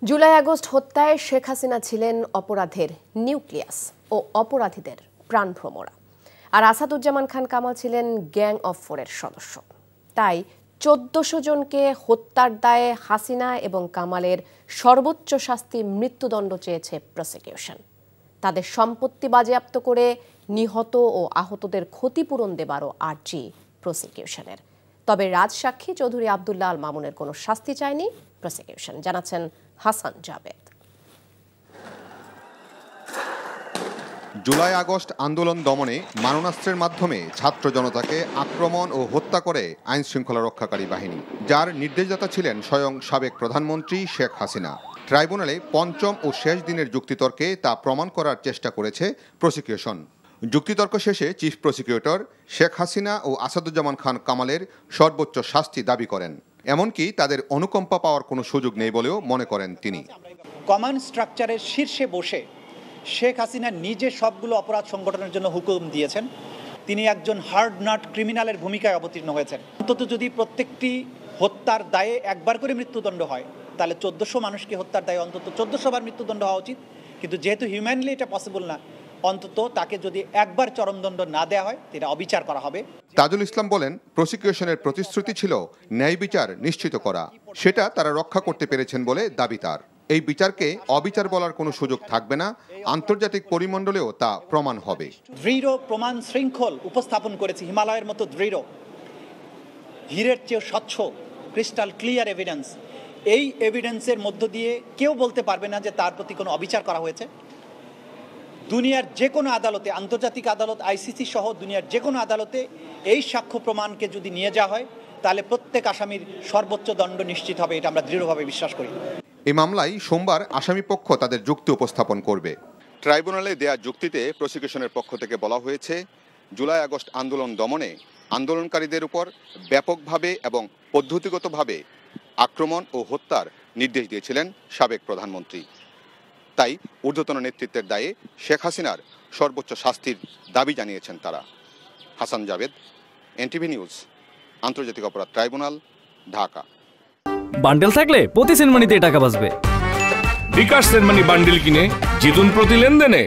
July August হত্যায় শেখ হাসিনা ছিলেন অপরাধের নিউক্লিয়াস ও অপরাধীদের প্রাণভ্রমরা, আর আসাদুজ্জামান খান কামাল ছিলেন গ্যাং অফ ফোরের সদস্য। তাই ১৪০০ জনকে হত্যার দায়ে হাসিনা এবং কামালের সর্বোচ্চ শাস্তি মৃত্যুদণ্ড চেয়েছে প্রসিকিউশন। তাদের সম্পত্তি বাজেয়াপ্ত করে নিহত ও আহতদের ক্ষতিপূরণ দেবারও আর্জি প্রসিকিউশনের। তবে রাজসাক্ষী চৌধুরী আবদুল্লাহ আল মামুনের কোনো শাস্তি চায়নি প্রসিকিউশন, জানাচ্ছেন হাসান জাবেদ। জুলাই আগস্ট আন্দোলন দমনে মারণাস্ত্রের মাধ্যমে ছাত্র জনতাকে আক্রমণ ও হত্যা করে আইন শৃঙ্খলা রক্ষাকারী বাহিনী, যার নির্দেশদাতা ছিলেন স্বয়ং সাবেক প্রধানমন্ত্রী শেখ হাসিনা। ট্রাইব্যুনালে পঞ্চম ও শেষ দিনের যুক্তিতর্কে তা প্রমাণ করার চেষ্টা করেছে প্রসিকিউশন। যুক্তিতর্ক শেষে চিফ প্রসিকিউটর শেখ হাসিনা ও আসাদুজ্জামান খান কামালের সর্বোচ্চ শাস্তি দাবি করেন। এমনকি তাদের অনুকম্পা পাওয়ার কোনো সুযোগ নেই বলেও মনে করেন তিনি। কমান্ড স্ট্রাকচারের শীর্ষে বসে শেখ হাসিনা নিজে সবগুলো অপরাধ সংগঠনের জন্য হুকুম দিয়েছেন। তিনি একজন হার্ড নাট ক্রিমিনালের ভূমিকায় অবতীর্ণ হয়েছেন। অন্তত যদি প্রত্যেকটি হত্যার দায়ে একবার করে মৃত্যুদণ্ড হয়, তাহলে ১৪০০ মানুষকে হত্যার দায়ে অন্তত ১৪০০ বার মৃত্যুদণ্ড হওয়া উচিত। কিন্তু যেহেতু হিউম্যানলি এটা পসিবল না, অন্তত তাকে যদি একবার চরমদণ্ড না দেওয়া হয়, এটা অবিচার করা হবে। তাজুল ইসলাম বলেন, প্রসিকিউশনের প্রতিশ্রুতি ছিল ন্যায় বিচার নিশ্চিত করা, সেটা তারা রক্ষা করতে পেরেছেন বলে দাবি তার। এই বিচারকে অবিচার বলার কোনো সুযোগ থাকবে না, আন্তর্জাতিক পরিমণ্ডলেও তা প্রমাণ হবে। দৃঢ় প্রমাণ শৃঙ্খল উপস্থাপন করেছে, হিমালয়ের মতো দৃঢ়, হীরের চেয়ে স্বচ্ছ, ক্রিস্টাল ক্লিয়ার এভিডেন্স। এই এভিডেন্সের মধ্য দিয়ে কেউ বলতে পারবে না যে তার প্রতি কোনো অবিচার করা হয়েছে। দুনিয়ার যে কোনো আদালতে, আন্তর্জাতিক আদালত, আইসিসি সহ দুনিয়ার যে কোনো আদালতে এই সাক্ষ্য প্রমাণকে যদি নিয়ে যাওয়া হয়, তাহলে প্রত্যেক আসামির সর্বোচ্চ দণ্ড নিশ্চিত হবে, এটা আমরা দৃঢ়ভাবে বিশ্বাস করি। এই মামলায় সোমবার আসামিপক্ষ তাদের যুক্তি উপস্থাপন করবে। ট্রাইব্যুনালে দেয়া যুক্তিতে প্রসিকিউশনের পক্ষ থেকে বলা হয়েছে, জুলাই আগস্ট আন্দোলন দমনে আন্দোলনকারীদের উপর ব্যাপকভাবে এবং পদ্ধতিগতভাবে আক্রমণ ও হত্যার নির্দেশ দিয়েছিলেন সাবেক প্রধানমন্ত্রী। তাই ঊর্ধ্বতন নেতৃত্বের দায়ে শেখ হাসিনার সর্বোচ্চ শাস্তির দাবি জানিয়েছেন তারা। হাসান জাবেদ, এনটিভি নিউজ, আন্তর্জাতিক অপরাধ ট্রাইব্যুনাল, ঢাকা। বান্ডেল থাকলে প্রতি সেনমানিতে টাকা বাঁচবে। বিকাশ সেনমানি বান্ডেল কিনে জিতুন প্রতি লেনদেনে।